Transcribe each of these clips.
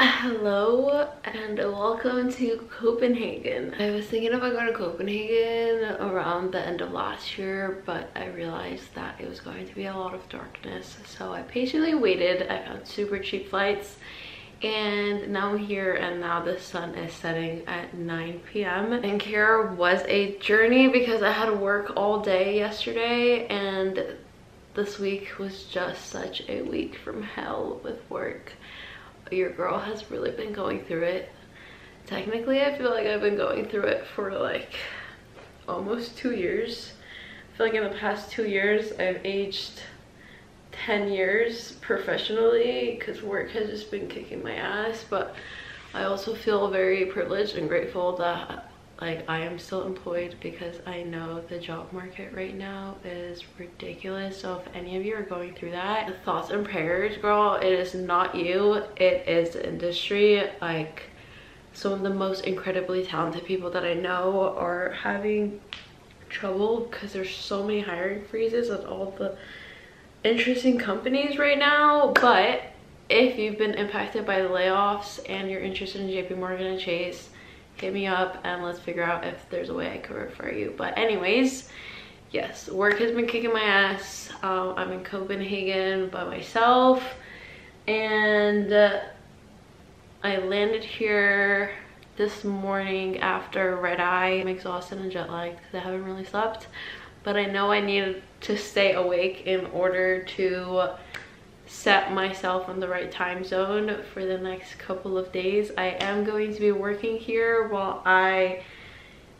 Hello and welcome to Copenhagen. I was thinking about going to Copenhagen around the end of last year, but I realized that it was going to be a lot of darkness, so I patiently waited. I found super cheap flights and now I'm here, and now the sun is setting at 9 p.m. And here was a journey because I had to work all day yesterday, and this week was just such a week from hell with work. Your girl has really been going through it. Technically, I feel like I've been going through it for like almost 2 years. I feel like in the past 2 years, I've aged 10 years professionally because work has just been kicking my ass. But I also feel very privileged and grateful that like I am still employed, because I know the job market right now is ridiculous. So if any of you are going through that, thoughts and prayers, girl. It is not you, it is the industry. Like, some of the most incredibly talented people that I know are having trouble because there's so many hiring freezes at all the interesting companies right now. But if you've been impacted by the layoffs and you're interested in JP Morgan and Chase, hit me up and let's figure out if there's a way I can refer you. But anyways, yes, work has been kicking my ass. I'm in Copenhagen by myself, and I landed here this morning after red eye. I'm exhausted and jet lagged because I haven't really slept, but I know I needed to stay awake in order to set myself on the right time zone for the next couple of days. I am going to be working here while I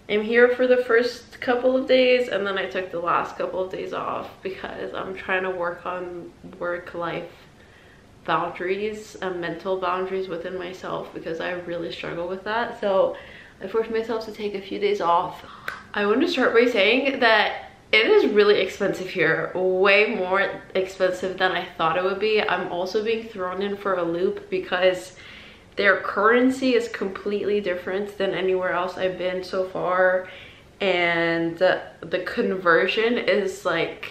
am here for the first couple of days, and then I took the last couple of days off because I'm trying to work on work-life boundaries and mental boundaries within myself, because I really struggle with that. So I forced myself to take a few days off. I want to start by saying that it is really expensive here, way more expensive than I thought it would be. I'm also being thrown in for a loop because their currency is completely different than anywhere else I've been so far, and the conversion is like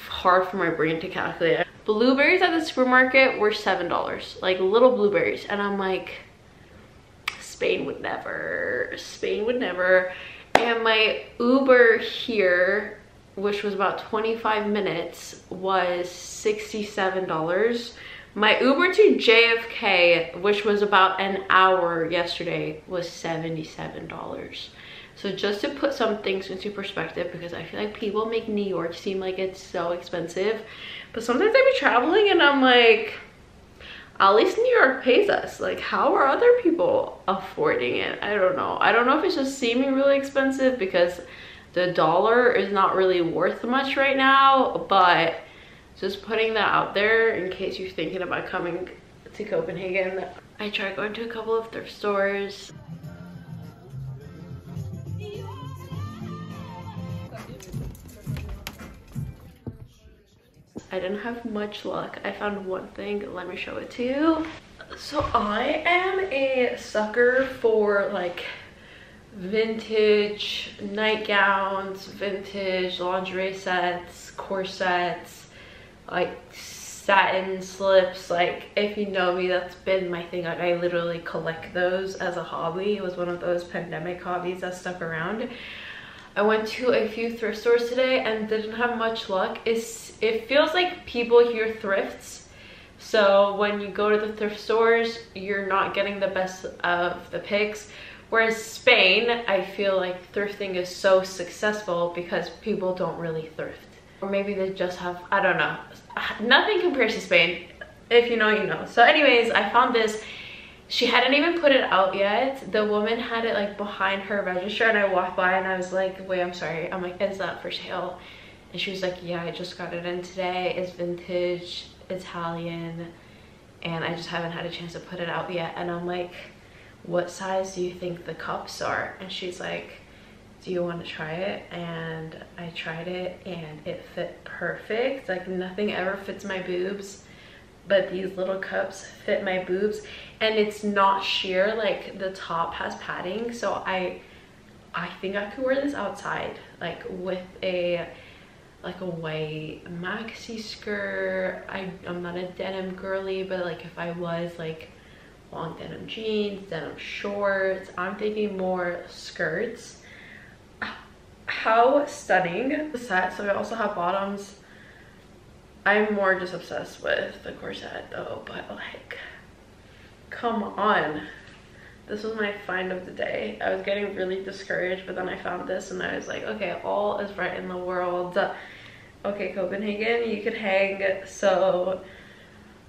hard for my brain to calculate. Blueberries at the supermarket were $7, like little blueberries, and I'm like, Spain would never, Spain would never. And my Uber here, which was about 25 minutes, was $67. My Uber to JFK, which was about an hour yesterday, was $77. So just to put some things into perspective, because I feel like people make New York seem like it's so expensive, but sometimes I be traveling and I'm like, at least New York pays us. Like, how are other people affording it? I don't know. I don't know if it's just seeming really expensive because the dollar is not really worth much right now, but just putting that out there in case you're thinking about coming to Copenhagen. I tried going to a couple of thrift stores. I didn't have much luck. I found one thing, let me show it to you. So I am a sucker for like vintage nightgowns, vintage lingerie sets, corsets, like satin slips. Like, if you know me, that's been my thing. Like, I literally collect those as a hobby. It was one of those pandemic hobbies that stuck around. I went to a few thrift stores today and didn't have much luck. It feels like people here thrifts, so when you go to the thrift stores, you're not getting the best of the picks. Whereas Spain, I feel like thrifting is so successful because people don't really thrift. Or maybe they just have, I don't know. Nothing compares to Spain. If you know, you know. So anyways, I found this. She hadn't even put it out yet. The woman had it like behind her register, and I walked by and I was like, wait, I'm sorry. I'm like, is that for sale? And she was like, yeah, I just got it in today. It's vintage, Italian, and I just haven't had a chance to put it out yet. And I'm like, what size do you think the cups are? And she's like, do you want to try it? And I tried it and it fit perfect. Like, nothing ever fits my boobs, but these little cups fit my boobs, and it's not sheer. Like, the top has padding, so I think I could wear this outside, like with a white maxi skirt. I'm not a denim girly, but like if I was, like long denim jeans, denim shorts. I'm thinking more skirts. How stunning. The set, so we also have bottoms. I'm more just obsessed with the corset though, but like, come on. This was my find of the day. I was getting really discouraged, but then I found this and I was like, okay, all is right in the world. Okay, Copenhagen, you could hang. So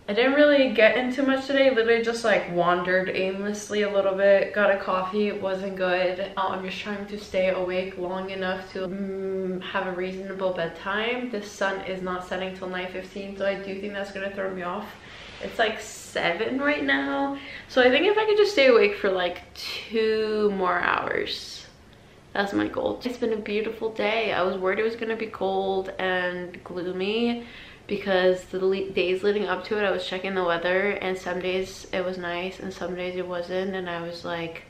I didn't really get into much today. Literally just like wandered aimlessly a little bit. Got a coffee, it wasn't good. Now I'm just trying to stay awake long enough to have a reasonable bedtime. The sun is not setting till 9:15, so I do think that's gonna throw me off. It's like 7 right now. So I think if I could just stay awake for like 2 more hours, that's my goal. It's been a beautiful day. I was worried it was gonna be cold and gloomy because the days leading up to it, I was checking the weather and some days it was nice and some days it wasn't. And I was like,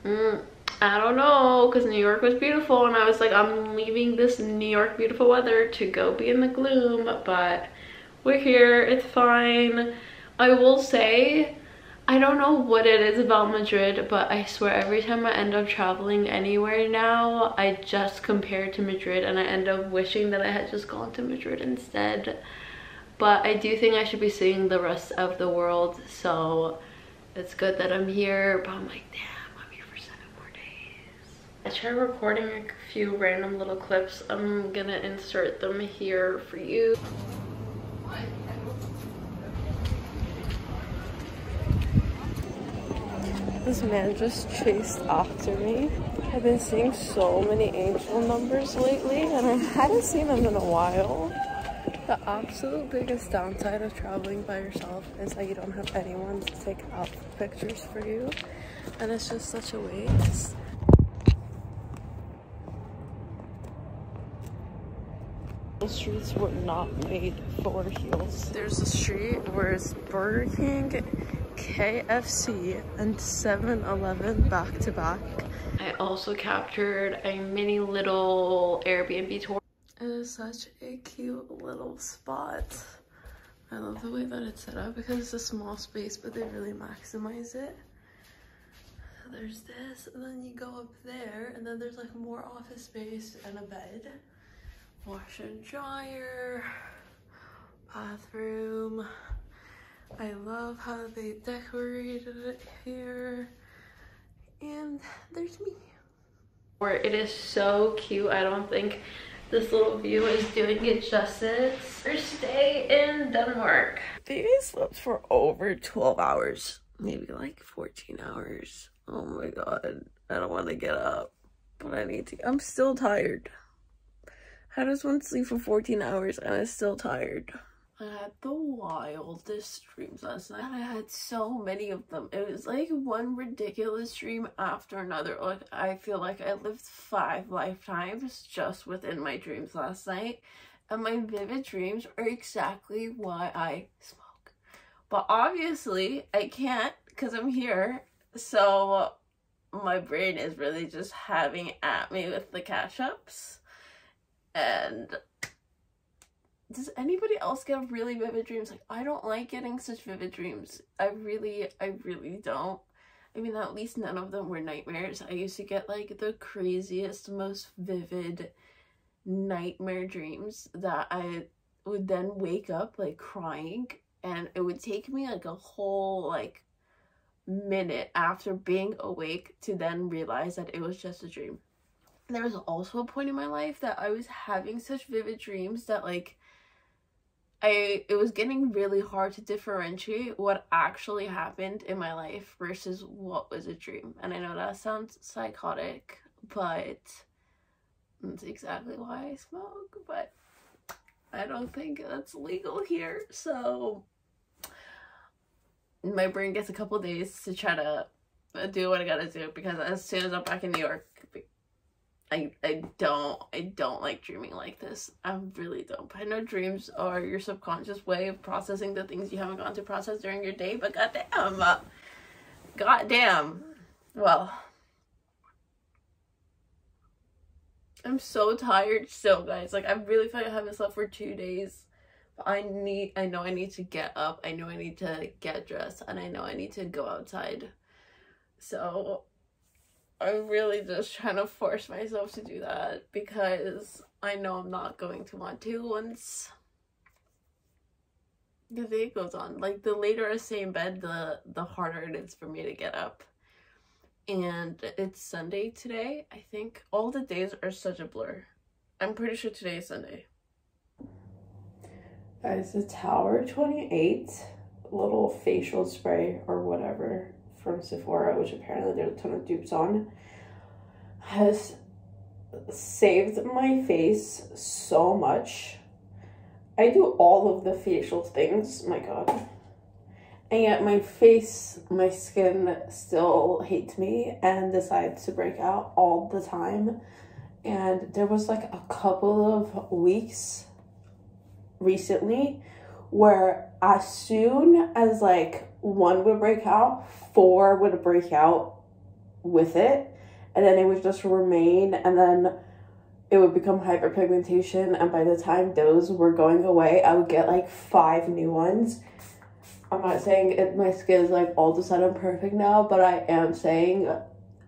I don't know, because New York was beautiful. And I was like, I'm leaving this New York beautiful weather to go be in the gloom, but we're here, it's fine. I will say, I don't know what it is about Madrid, but I swear every time I end up traveling anywhere now, I just compare to Madrid and I end up wishing that I had just gone to Madrid instead. But I do think I should be seeing the rest of the world, so it's good that I'm here. But I'm like, damn, I'm here for 7 more days. I tried recording a few random little clips. I'm gonna insert them here for you. This man just chased after me. I've been seeing so many angel numbers lately and I hadn't seen them in a while. The absolute biggest downside of traveling by yourself is that you don't have anyone to take out pictures for you, and it's just such a waste. The streets were not made for heels. There's a street where it's Burger King, KFC, and 7-Eleven back to back. I also captured a mini little Airbnb tour. It is such a cute little spot. I love the way that it's set up because it's a small space, but they really maximize it. So there's this, and then you go up there, and then there's like more office space and a bed. Washer and dryer, bathroom. I love how they decorated it here. And there's me. It is so cute. I don't think this little view is doing it justice. First day in Denmark. Maybe I slept for over 12 hours. Maybe like 14 hours. Oh my god. I don't want to get up. But I need to. I'm still tired. How does one sleep for 14 hours and is still tired? I had the wildest dreams last night. I had so many of them. It was like one ridiculous dream after another. Like, I feel like I lived 5 lifetimes just within my dreams last night. And my vivid dreams are exactly why I smoke. But obviously, I can't because I'm here. So my brain is really just having at me with the catch-ups. And does anybody else get really vivid dreams? Like, I don't like getting such vivid dreams. I really don't. I mean, at least none of them were nightmares. I used to get like the craziest, most vivid nightmare dreams that I would then wake up like crying, and it would take me like a whole like minute after being awake to then realize that it was just a dream. There was also a point in my life that I was having such vivid dreams that like it was getting really hard to differentiate what actually happened in my life versus what was a dream. And I know that sounds psychotic, but that's exactly why I smoke. But I don't think that's legal here, so my brain gets a couple days to try to do what I gotta do, because as soon as I'm back in New York, I don't like dreaming like this. I really don't. I know dreams are your subconscious way of processing the things you haven't gotten to process during your day, but goddamn. Well, I'm so tired still, guys. Like, I really feel like I haven't slept for 2 days. I know I need to get up. I know I need to get dressed, and I know I need to go outside. So I'm really just trying to force myself to do that because I know I'm not going to want to once the day goes on. Like, the later I stay in bed, the harder it is for me to get up. And it's Sunday today, I think. All the days are such a blur. I'm pretty sure today is Sunday. Guys, the Tower 28 little facial spray or whatever from Sephora, which apparently there's a ton of dupes on, has saved my face so much. I do all of the facial things, my god, and yet my face, my skin still hates me and decides to break out all the time. And there was like a couple of weeks recently where as soon as like one would break out, four would break out with it, and then it would just remain, and then it would become hyperpigmentation, and by the time those were going away, I would get like 5 new ones. I'm not saying my skin is like all of a sudden perfect now, but I am saying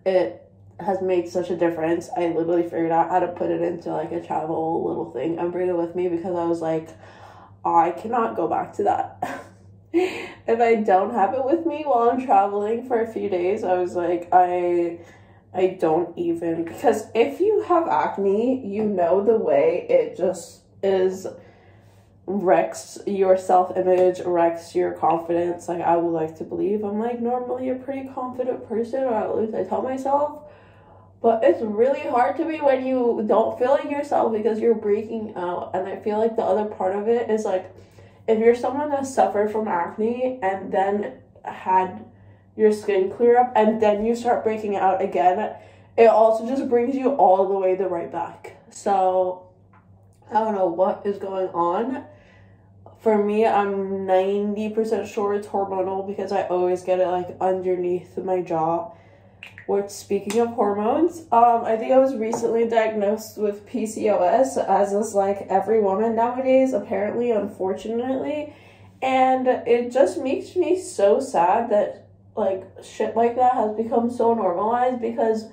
it has made such a difference. I literally figured out how to put it into like a travel little thing and bring it with me because I was like, I cannot go back to that. If I don't have it with me while I'm traveling for a few days, I was like, I don't even, because if you have acne, you know the way it just is, wrecks your self-image, wrecks your confidence. Like, I would like to believe I'm like normally a pretty confident person, or at least I tell myself, but it's really hard to be when you don't feel like yourself because you're breaking out. And I feel like the other part of it is like, if you're someone that suffered from acne and then had your skin clear up and then you start breaking out again, it also just brings you all the way the right back. So I don't know what is going on. For me, I'm 90% sure it's hormonal because I always get it like underneath my jaw. Which, speaking of hormones, I think I was recently diagnosed with PCOS, as is like every woman nowadays, apparently, unfortunately. And it just makes me so sad that like shit like that has become so normalized because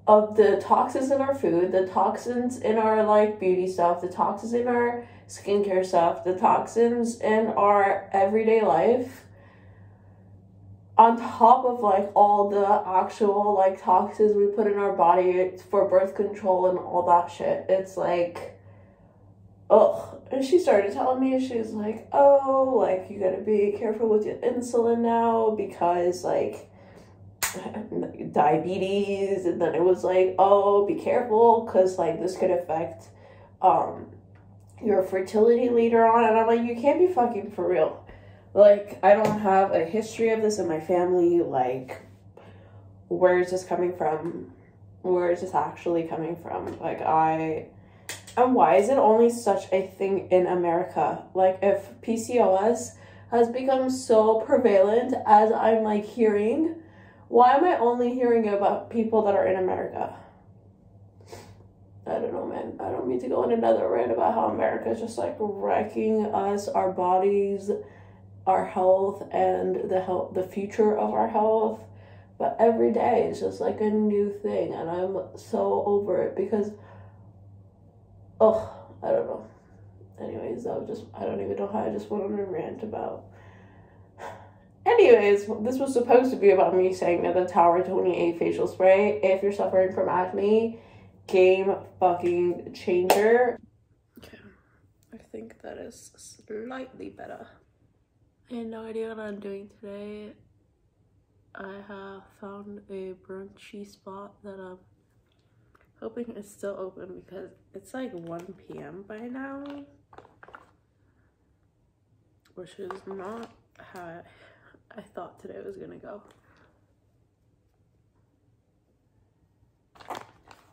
of the toxins in our food, the toxins in our like beauty stuff, the toxins in our skincare stuff, the toxins in our everyday life, on top of like all the actual like toxins we put in our body for birth control and all that shit. It's like, ugh. And she started telling me, she's like, oh, like you gotta be careful with your insulin now because like diabetes. And then it was like, oh, be careful because like this could affect your fertility later on. And I'm like, you can't be fucking for real. Like, I don't have a history of this in my family. Like, where is this coming from? Where is this actually coming from? Like, and why is it only such a thing in America? Like, if PCOS has become so prevalent as I'm like hearing, why am I only hearing about people that are in America? I don't know, man. I don't mean to go on another rant about how America is just like wrecking us, our bodies, our health, and the future of our health. But every day is just like a new thing, and I'm so over it because, I don't know. Anyways, I don't even know how I just went on a rant about. Anyways, this was supposed to be about me saying that the Tower 28 facial spray, if you're suffering from acne, game fucking changer. Okay, I think that is slightly better. I had no idea what I'm doing today. I have found a brunchy spot that I'm hoping is still open because it's like 1 p.m. by now, which is not how I thought today was gonna go.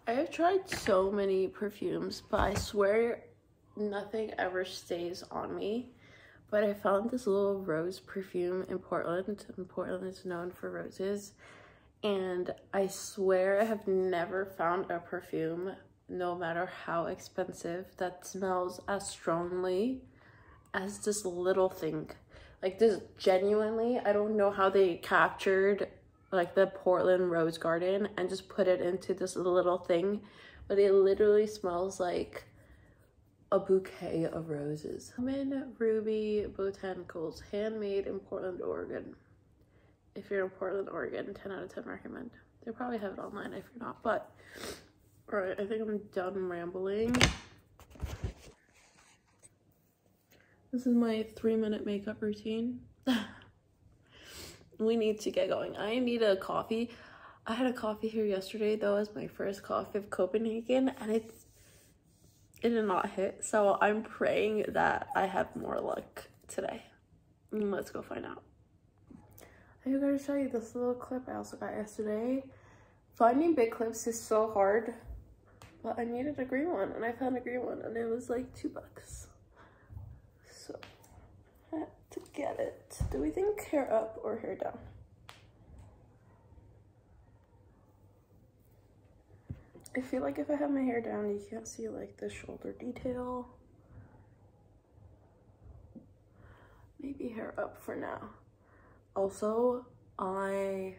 I have tried so many perfumes, but I swear nothing ever stays on me. But I found this little rose perfume in Portland, and Portland is known for roses. And I swear I have never found a perfume, no matter how expensive, that smells as strongly as this little thing. Like this, genuinely, I don't know how they captured like the Portland rose garden and just put it into this little thing, but it literally smells like a bouquet of roses. Common Ruby Botanicals, handmade in Portland, Oregon. If you're in Portland, Oregon, 10 out of 10 recommend. They probably have it online if you're not, but all right, I think I'm done rambling. This is my 3-minute makeup routine. We need to get going. I need a coffee. I had a coffee here yesterday, though, as my first coffee of Copenhagen, and it did not hit. So I'm praying that I have more luck today. Let's go find out. I gotta show you this little clip I also got yesterday. Finding big clips is so hard, but I needed a green one, and I found a green one, and it was like $2. So I had to get it. Do we think hair up or hair down? I feel like if I have my hair down, you can't see like the shoulder detail. Maybe hair up for now. Also, we're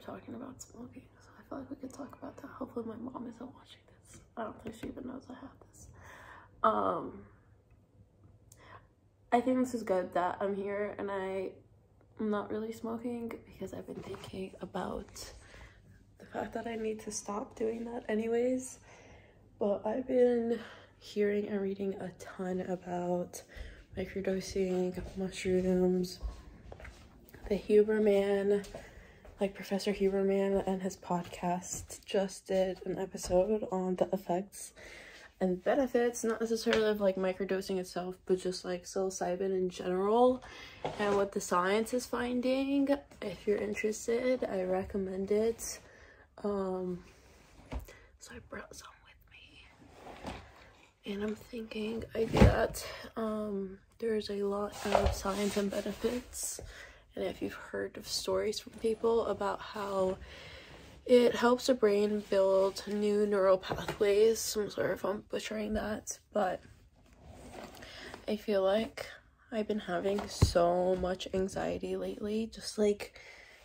talking about smoking, so I feel like we could talk about that. Hopefully my mom isn't watching this. I don't think she even knows I have this. I think this is good that I'm here and I'm not really smoking, because I've been thinking about the fact that I need to stop doing that anyways. But I've been hearing and reading a ton about microdosing, mushrooms. The Huberman, like Professor Huberman and his podcast just did an episode on the effects and benefits, not necessarily of like microdosing itself, but just like psilocybin in general and what the science is finding. If you're interested, I recommend it. So I brought some with me, and I'm thinking I do that. There's a lot of science and benefits. And if you've heard of stories from people about how it helps the brain build new neural pathways, I'm sorry if I'm butchering that, but I feel like I've been having so much anxiety lately, just like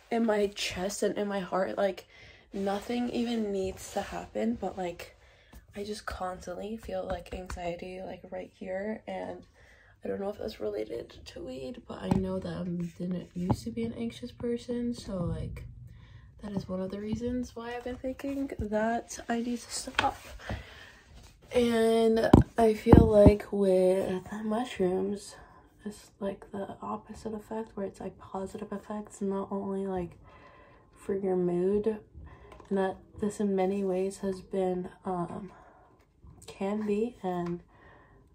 in my chest and in my heart. Like nothing even needs to happen, but like I just constantly feel like anxiety like right here, and I don't know if that's related to weed, but I know that I didn't used to be an anxious person, so like that is one of the reasons why I've been thinking that I need to stop. And I feel like with mushrooms, it's like the opposite effect, where it's like positive effects, not only like for your mood, and that this in many ways has been can be, and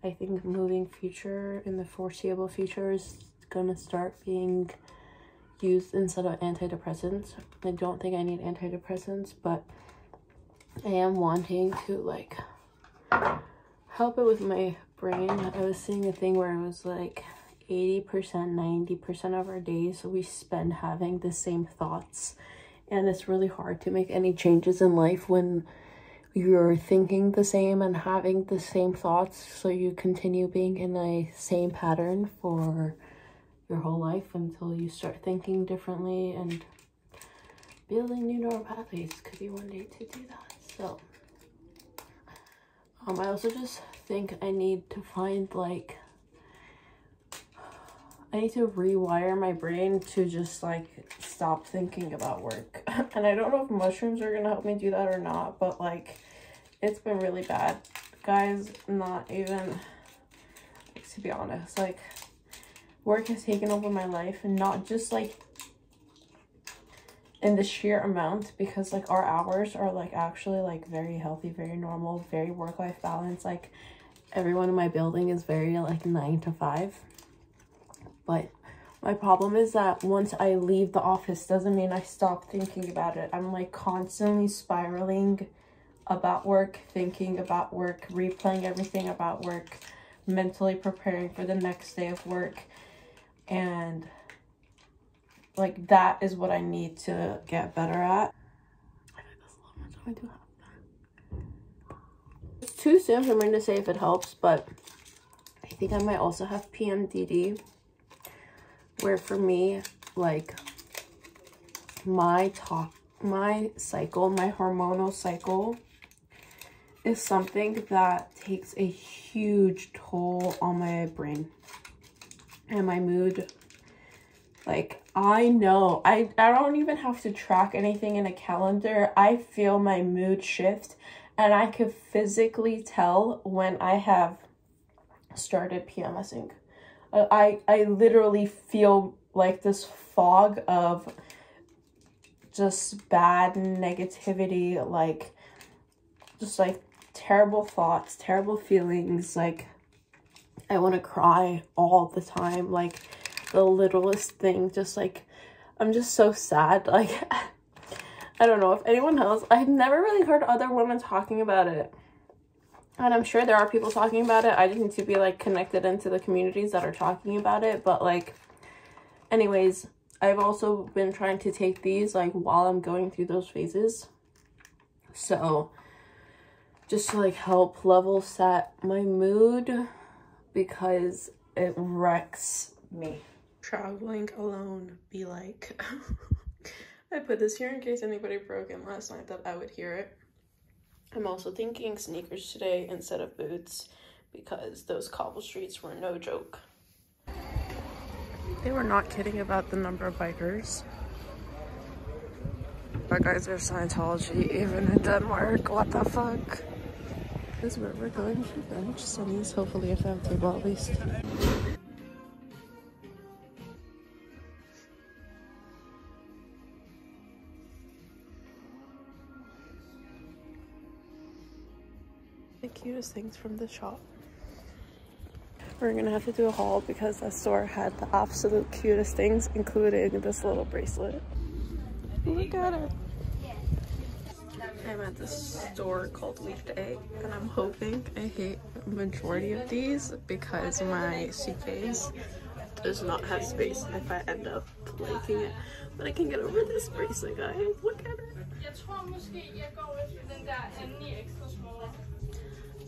I think moving future, in the foreseeable future, is gonna start being used instead of antidepressants. I don't think I need antidepressants, but I am wanting to like help it with my brain. I was seeing a thing where it was like 80%, 90% of our days we spend having the same thoughts, and it's really hard to make any changes in life when you're thinking the same and having the same thoughts, so you continue being in a same pattern for your whole life until you start thinking differently, and building new neural pathways could be one day to do that. So I also just think I need to find like, I need to rewire my brain to just like stop thinking about work. And I don't know if mushrooms are gonna help me do that or not, but like it's been really bad, guys. Not even, to be honest, like work has taken over my life, and not just like in the sheer amount, because like our hours are like actually like very healthy, very normal, very work-life balance. Like everyone in my building is very like 9 to 5. But my problem is that once I leave the office, doesn't mean I stop thinking about it. I'm like constantly spiraling about work, thinking about work, replaying everything about work, mentally preparing for the next day of work. And like that is what I need to get better at. I think that's a little much. I do have that. It's too soon for me to say if it helps, but think I might also have PMDD, where for me, like, my cycle, my hormonal cycle is something that takes a huge toll on my brain and my mood. Like, I know, I don't even have to track anything in a calendar. I feel my mood shift, and I could physically tell when I have started PMSing. I literally feel like this fog of just bad negativity, like, just like terrible thoughts, terrible feelings. Like, I want to cry all the time, like the littlest thing, just like, I'm just so sad. Like, I don't know if anyone else, I've never really heard other women talking about it, and I'm sure there are people talking about it. I just need to be like connected into the communities that are talking about it. But like, anyways, I've also been trying to take these like while I'm going through those phases, so just to like help level set my mood, because it wrecks me. Traveling alone be like, I put this here in case anybody broke in last night that I would hear it. I'm also thinking sneakers today instead of boots, because those cobble streets were no joke. They were not kidding about the number of bikers. But guys, there's Scientology even in Denmark. What the fuck? This is where we're going for bench sunnies. Hopefully if I have a table at least. The cutest things from the shop. We're gonna have to do a haul because that store had the absolute cutest things, including this little bracelet. Look at it. I'm at this store called Weekday, and I'm hoping I hit a majority of these because my suitcase does not have space if I end up liking it. But I can get over this bracelet, guys. Look at it.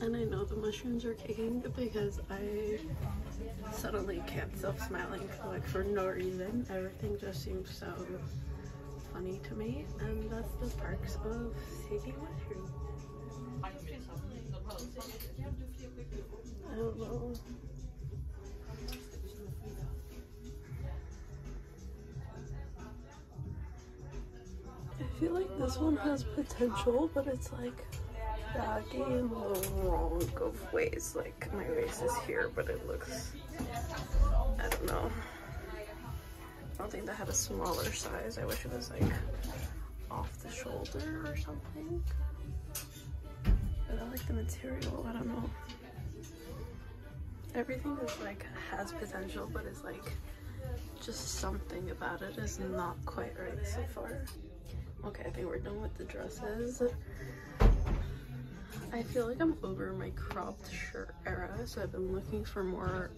And I know the mushrooms are kicking because I suddenly can't stop smiling for no reason. Everything just seems so funny to me, and that's the perks of taking mushrooms. I don't know. I feel like this one has potential, but it's like baggy in the wrong of ways. Like, my waist is here, but it looks, I don't know. I don't think that had a smaller size. I wish it was like off the shoulder or something. But I like the material. I don't know. Everything is like has potential, but it's like just something about it is not quite right so far. Okay, I think we're done with the dresses. I feel like I'm over my cropped shirt era, so I've been looking for more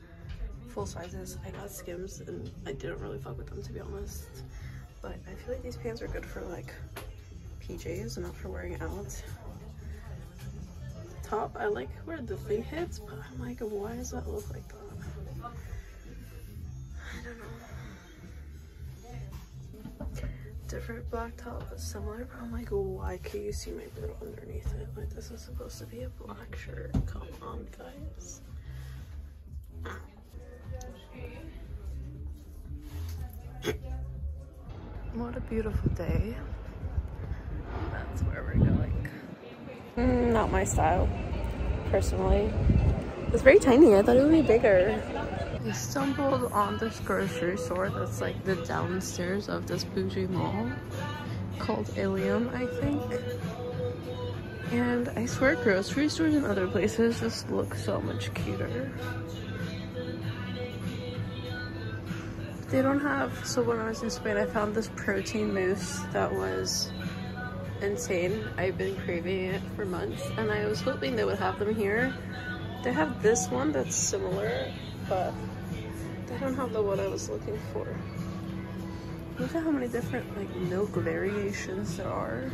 full sizes. I got Skims and I didn't really fuck with them, to be honest, but I feel like these pants are good for like PJs, not for wearing out. Top, I like where the thing hits, but I'm like, why does that look like that? I don't know. Different black top, but similar, but I'm like, why can't you see my boob underneath it? Like, this is supposed to be a black shirt. Come on, guys. What a beautiful day. That's where we're going. Not my style, personally. It's very tiny. I thought it would be bigger. I stumbled on this grocery store that's like the downstairs of this bougie mall called Ilium, I think. And I swear grocery stores in other places just look so much cuter. They don't have, so when I was in Spain, I found this protein mousse that was insane. I've been craving it for months, and I was hoping they would have them here. They have this one that's similar, but they don't have the one I was looking for. Look at how many different like milk variations there are.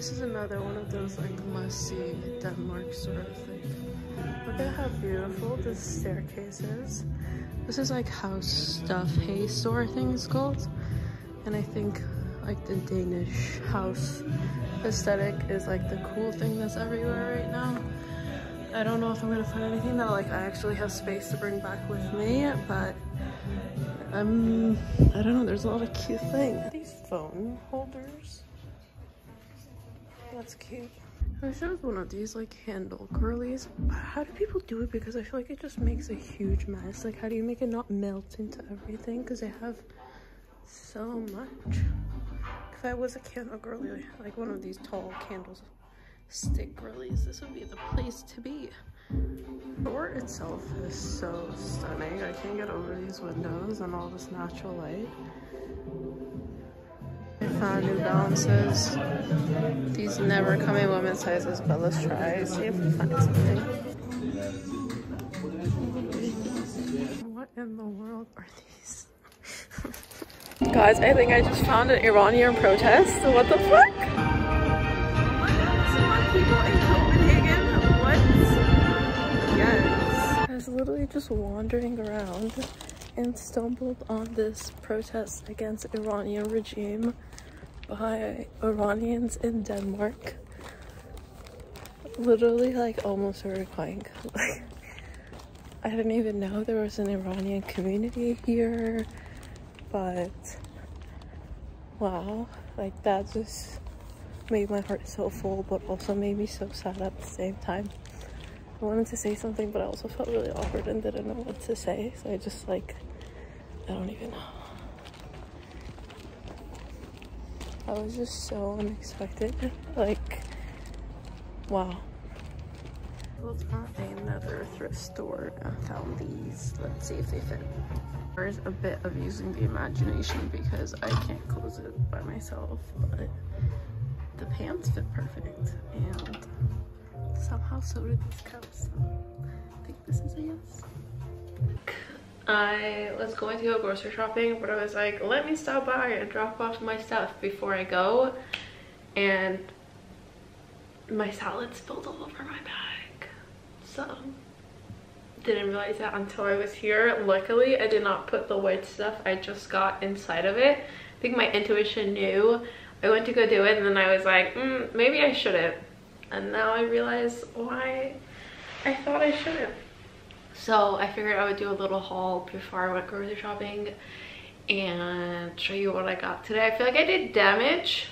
This is another one of those like must-see Denmark sort of thing. Look at how beautiful this staircase is. This is like house stuff, hay store things called. And I think like the Danish house aesthetic is like the cool thing that's everywhere right now. I don't know if I'm gonna find anything that like I actually have space to bring back with me, but I don't know, there's a lot of cute things. These phone holders. That's cute. I wish there was one of these like handle girlies. How do people do it? Because I feel like it just makes a huge mess. Like how do you make it not melt into everything? Because they have so much. If I was a candle girly, like one of these tall candles stick girlies, this would be the place to be. The door itself is so stunning. I can't get over these windows and all this natural light. I found New Balances. These never come in women's sizes, but let's try, see if we find something. What in the world are these? Guys, I think I just found an Iranian protest. What the fuck? People in Copenhagen? What? Yes. I was literally just wandering around and stumbled on this protest against Iranian regime by Iranians in Denmark. Literally like almost started crying. Like I didn't even know there was an Iranian community here, but wow, like that just made my heart so full, but also made me so sad at the same time. I wanted to say something, but I also felt really awkward and didn't know what to say, so I just like, I don't even know. I was just so unexpected, like, wow. Was at another thrift store and found these. Let's see if they fit. There's a bit of using the imagination because I can't close it by myself, but the pants fit perfect, and somehow so did these cups. So I think this is a yes. I was going to go grocery shopping, but I was like, let me stop by and drop off my stuff before I go, and my salad spilled all over my bag. So didn't realize that until I was here. Luckily I did not put the white stuff I just got inside of it. I think my intuition knew. I went to go do it and then I was like, maybe I shouldn't, and now I realize why I thought I shouldn't. So I figured I would do a little haul before I went grocery shopping and show you what I got today. I feel like I did damage,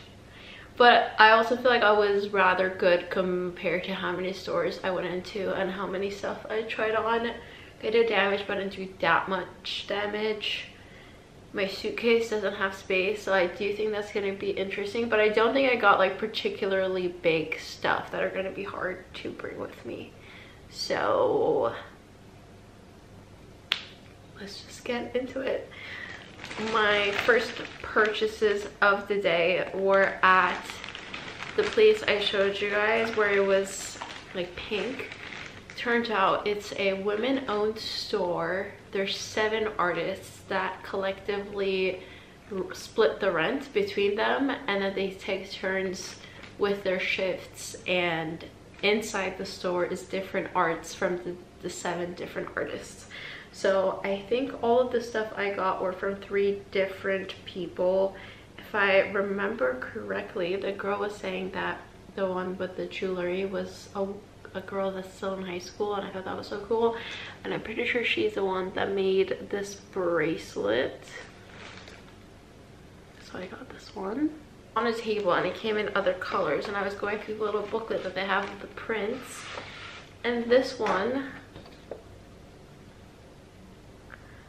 but I also feel like I was rather good compared to how many stores I went into and how many stuff I tried on. I did damage, but I didn't do that much damage. My suitcase doesn't have space, so I do think that's going to be interesting, but I don't think I got like particularly big stuff that are going to be hard to bring with me. So let's just get into it. My first purchases of the day were at the place I showed you guys where it was like pink. Turns out it's a women-owned store. There's 7 artists that collectively split the rent between them, and then they take turns with their shifts, and inside the store is different arts from the 7 different artists. So I think all of the stuff I got were from 3 different people. If I remember correctly, the girl was saying that the one with the jewelry was a girl that's still in high school, and I thought that was so cool. And I'm pretty sure she's the one that made this bracelet. So I got this one on a table, and it came in other colors, and I was going through the little booklet that they have of the prints, and this one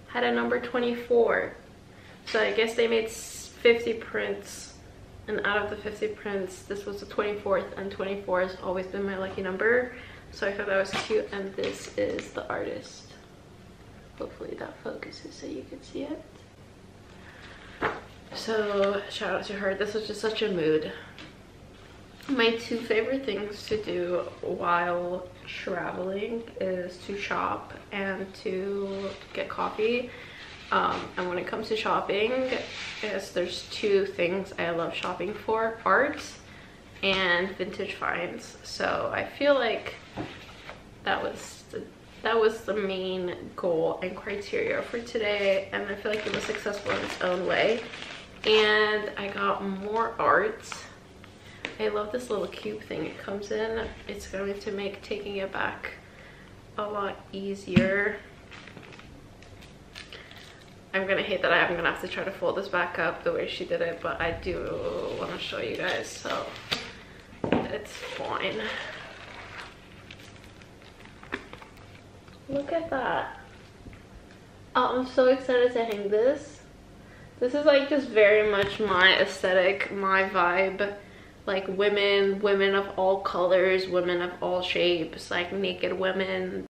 had a number 24. So I guess they made 50 prints, and out of the 50 prints, this was the 24th, and 24 has always been my lucky number. So I thought that was cute, and this is the artist. Hopefully that focuses so you can see it. So shout out to her. This was just such a mood. My 2 favorite things to do while traveling is to shop and to get coffee. And when it comes to shopping, I guess there's 2 things I love shopping for: art and vintage finds. So I feel like that was the main goal and criteria for today, and I feel like it was successful in its own way. And I got more art. I love this little cube thing it comes in. It's going to make taking it back a lot easier. I'm gonna hate that I'm gonna have to try to fold this back up the way she did it, but I do want to show you guys, so it's fine. Look at that. Oh, I'm so excited to hang this. This is like just very much my aesthetic, my vibe. Like women of all colors, women of all shapes, like naked women.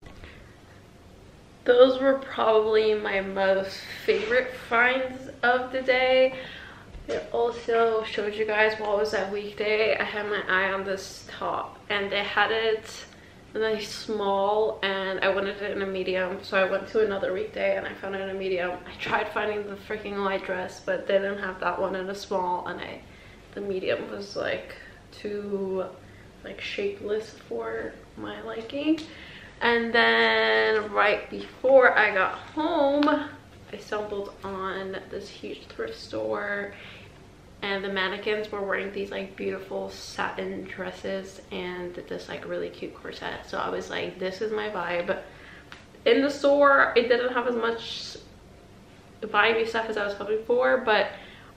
Those were probably my most favorite finds of the day. It also showed you guys while it was that weekday, I had my eye on this top, and they had it in a small, and I wanted it in a medium, so I went to another weekday and I found it in a medium. I tried finding the freaking white dress, but they didn't have that one in a small, and the medium was like too like shapeless for my liking. And then right before I got home, I stumbled on this huge thrift store, and the mannequins were wearing these like beautiful satin dresses and this like really cute corset. So I was like, this is my vibe. In the store, it didn't have as much vibey stuff as I was hoping for, but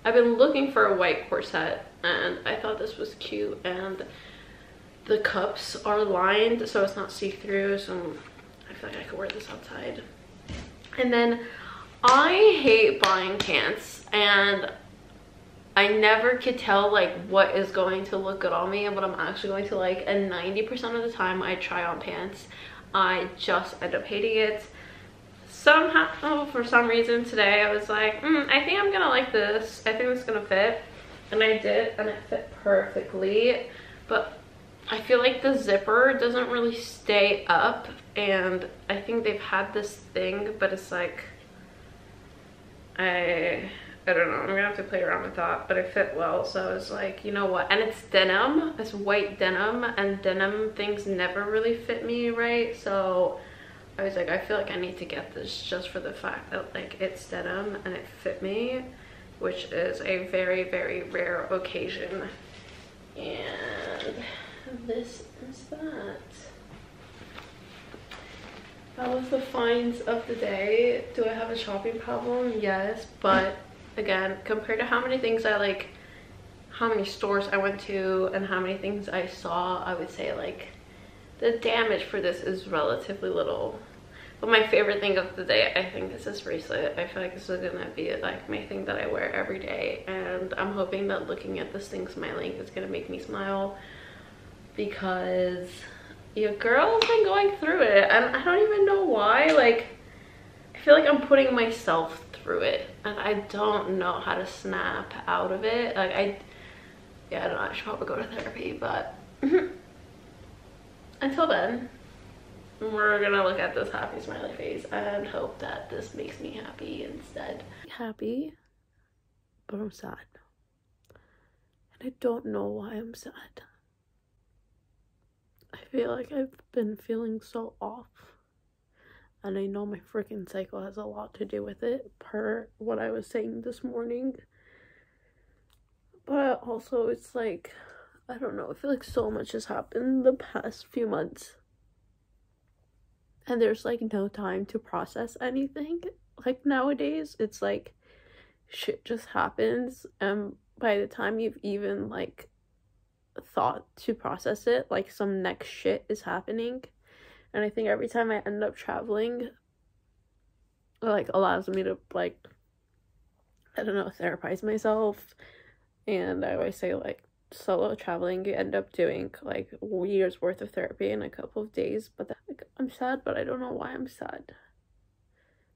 I've been looking for a white corset and I thought this was cute, and the cups are lined so it's not see-through, so I feel like I could wear this outside. And then I hate buying pants, and I never could tell like what is going to look good on me and what I'm actually going to like, and 90% of the time I try on pants, I just end up hating it. Somehow, for some reason today, I was like, I think I'm gonna like this. I think it's gonna fit. And I did, and it fit perfectly. But I feel like the zipper doesn't really stay up, and I think they've had this thing, but it's like, I don't know, I'm gonna have to play around with that, but it fit well. So I was like, you know what, and it's denim, it's white denim, and denim things never really fit me right. So I was like, I feel like I need to get this just for the fact that like it's denim and it fit me, which is a very, very rare occasion. And this is that. That was the finds of the day. Do I have a shopping problem? Yes, but again, compared to how many things I like, how many stores I went to and how many things I saw, I would say like the damage for this is relatively little. But my favorite thing of the day, I think, is this bracelet. I feel like this is gonna be like my thing that I wear every day, and I'm hoping that looking at this thing smiling is gonna make me smile, because your girl's been going through it and I don't even know why. Like, I feel like I'm putting myself through it and I don't know how to snap out of it. Like, I don't know, I should probably go to therapy, but until then, we're gonna look at this happy smiley face and hope that this makes me happy instead. Happy, but I'm sad, and I don't know why I'm sad. I feel like I've been feeling so off, and I know my freaking cycle has a lot to do with it, per what I was saying this morning. But also, it's like, I don't know, I feel like so much has happened the past few months, and there's like no time to process anything. Like nowadays, it's like shit just happens, and by the time you've even like thought to process it, like some next shit is happening. And I think every time I end up traveling, it like allows me to like, I don't know, therapize myself. And I always say like solo traveling, you end up doing like years worth of therapy in a couple of days. But like, I'm sad, but I don't know why I'm sad,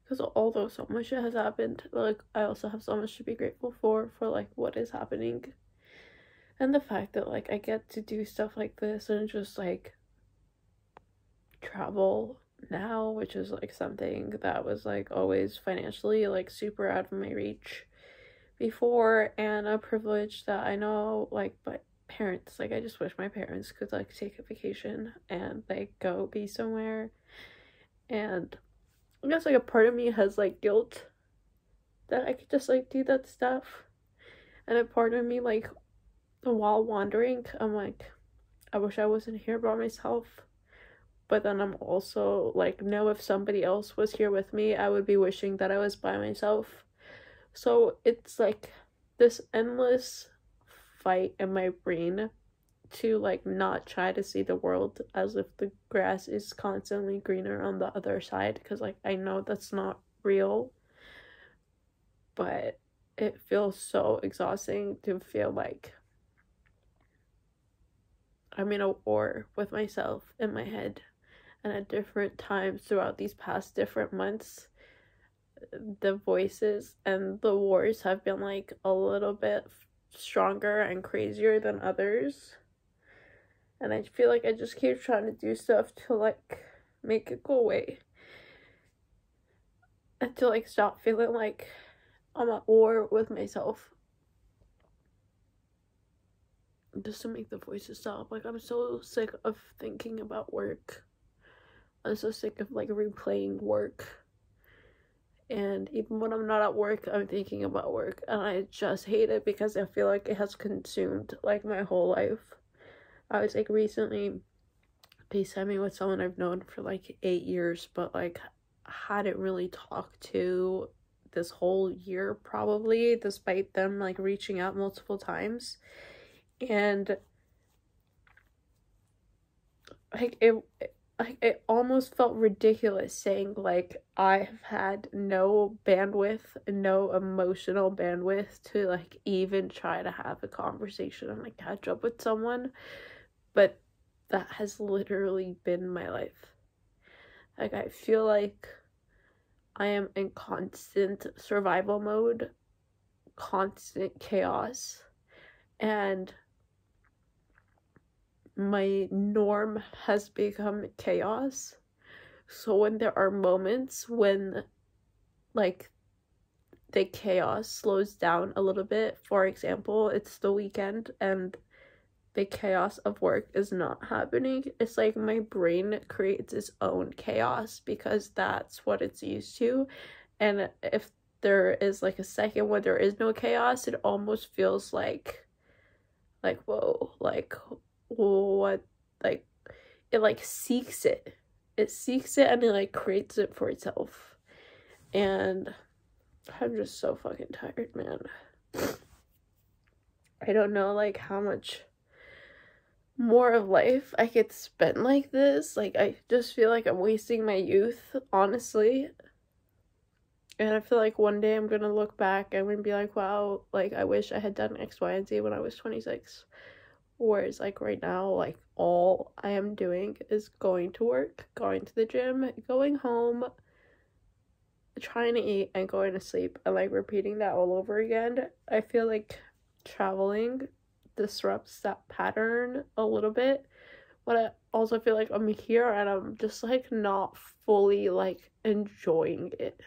because although so much shit has happened, like I also have so much to be grateful for like what is happening. And the fact that like I get to do stuff like this and just like travel now, which is like something that was like always financially like super out of my reach before, and a privilege that I know like but parents, like I just wish my parents could like take a vacation and like go be somewhere. And I guess like a part of me has like guilt that I could just like do that stuff, and a part of me like while wandering I'm like, I wish I wasn't here by myself. But then I'm also like, no, if somebody else was here with me, I would be wishing that I was by myself. So it's like this endless fight in my brain to like not try to see the world as if the grass is constantly greener on the other side, because like I know that's not real, but it feels so exhausting to feel like I'm in a war with myself in my head. And at different times throughout these past different months, the voices and the wars have been like a little bit stronger and crazier than others. And I feel like I just keep trying to do stuff to like make it go away. And to like stop feeling like I'm at war with myself. Just to make the voices stop. Like I'm so sick of thinking about work. I'm so sick of like replaying work. And even when I'm not at work, I'm thinking about work. And I just hate it because I feel like it has consumed like my whole life. I was like recently FaceTiming with someone I've known for like 8 years, but like hadn't really talked to this whole year probably, despite them like reaching out multiple times. And like it almost felt ridiculous saying like I've had no bandwidth, no emotional bandwidth to like even try to have a conversation and like catch up with someone, but that has literally been my life. Like I feel like I am in constant survival mode, constant chaos, and my norm has become chaos. So when there are moments when like the chaos slows down a little bit, for example, it's the weekend and the chaos of work is not happening, it's like my brain creates its own chaos because that's what it's used to. And if there is like a second when there is no chaos, it almost feels like whoa, like what, like it like seeks it and it like creates it for itself. And I'm just so fucking tired, man. I don't know like how much more of life I could spend like this. Like I just feel like I'm wasting my youth, honestly. And I feel like one day I'm gonna look back and I'm gonna be like, wow, like I wish I had done X, Y, and Z when I was 26. Whereas like right now, like all I am doing is going to work, going to the gym, going home, trying to eat, and going to sleep, and like repeating that all over again. I feel like traveling disrupts that pattern a little bit, but I also feel like I'm here and I'm just like not fully like enjoying it.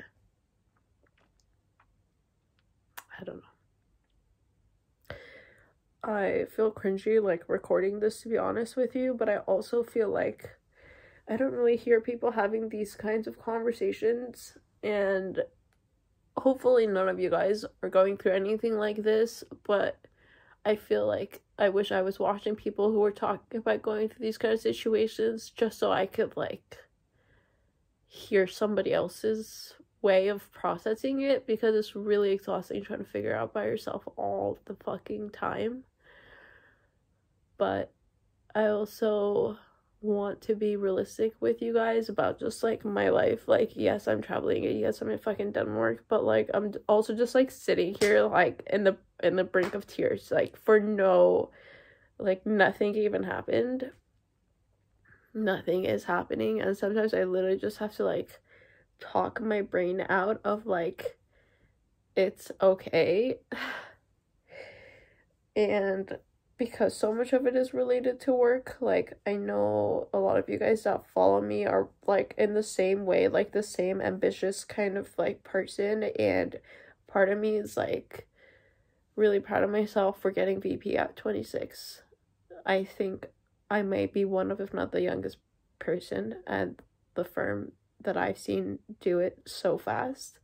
I don't know. I feel cringy like recording this, to be honest with you, but I also feel like I don't really hear people having these kinds of conversations, and hopefully none of you guys are going through anything like this, but I feel like I wish I was watching people who were talking about going through these kind of situations just so I could like hear somebody else's way of processing it, because it's really exhausting trying to figure out by yourself all the fucking time. But I also want to be realistic with you guys about just like my life. Like yes, I'm traveling and yes, I'm in fucking Denmark, but like I'm also just like sitting here like in the brink of tears, like for no, like nothing even happened. Nothing is happening, and sometimes I literally just have to like talk my brain out of like it's okay. And because so much of it is related to work, like I know a lot of you guys that follow me are like in the same way, like the same ambitious kind of like person, and part of me is like really proud of myself for getting VP at 26. I think I may be one of, if not the youngest person at the firm that I've seen do it so fast.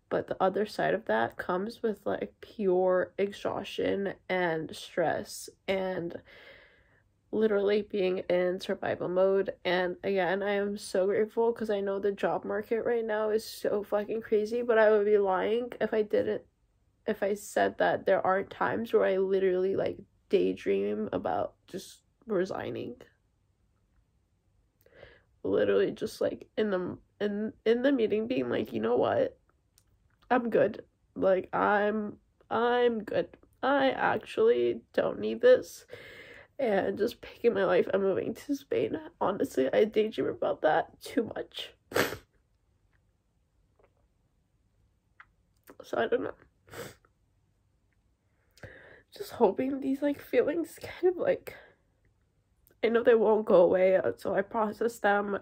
But the other side of that comes with like pure exhaustion and stress and literally being in survival mode. And again, I am so grateful because I know the job market right now is so fucking crazy, but I would be lying if I said that there aren't times where I literally like daydream about just resigning. Literally just like in the meeting being like, you know what? I'm good. Like I'm good. I actually don't need this. And just picking my life and moving to Spain. Honestly, I daydream about that too much. So I don't know. Just hoping these like feelings kind of like, I know they won't go away, so I process them.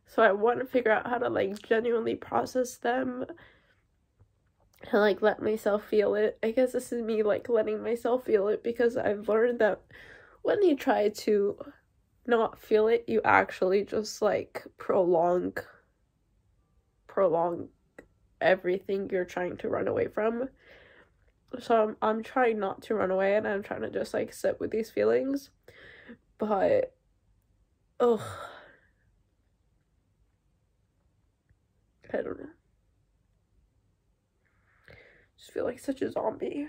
So I want to figure out how to like genuinely process them and like let myself feel it. I guess this is me like letting myself feel it, because I've learned that when you try to not feel it, you actually just like prolong everything you're trying to run away from. So I'm trying not to run away, and I'm trying to just like sit with these feelings. But ugh, I don't know. Just feel like such a zombie.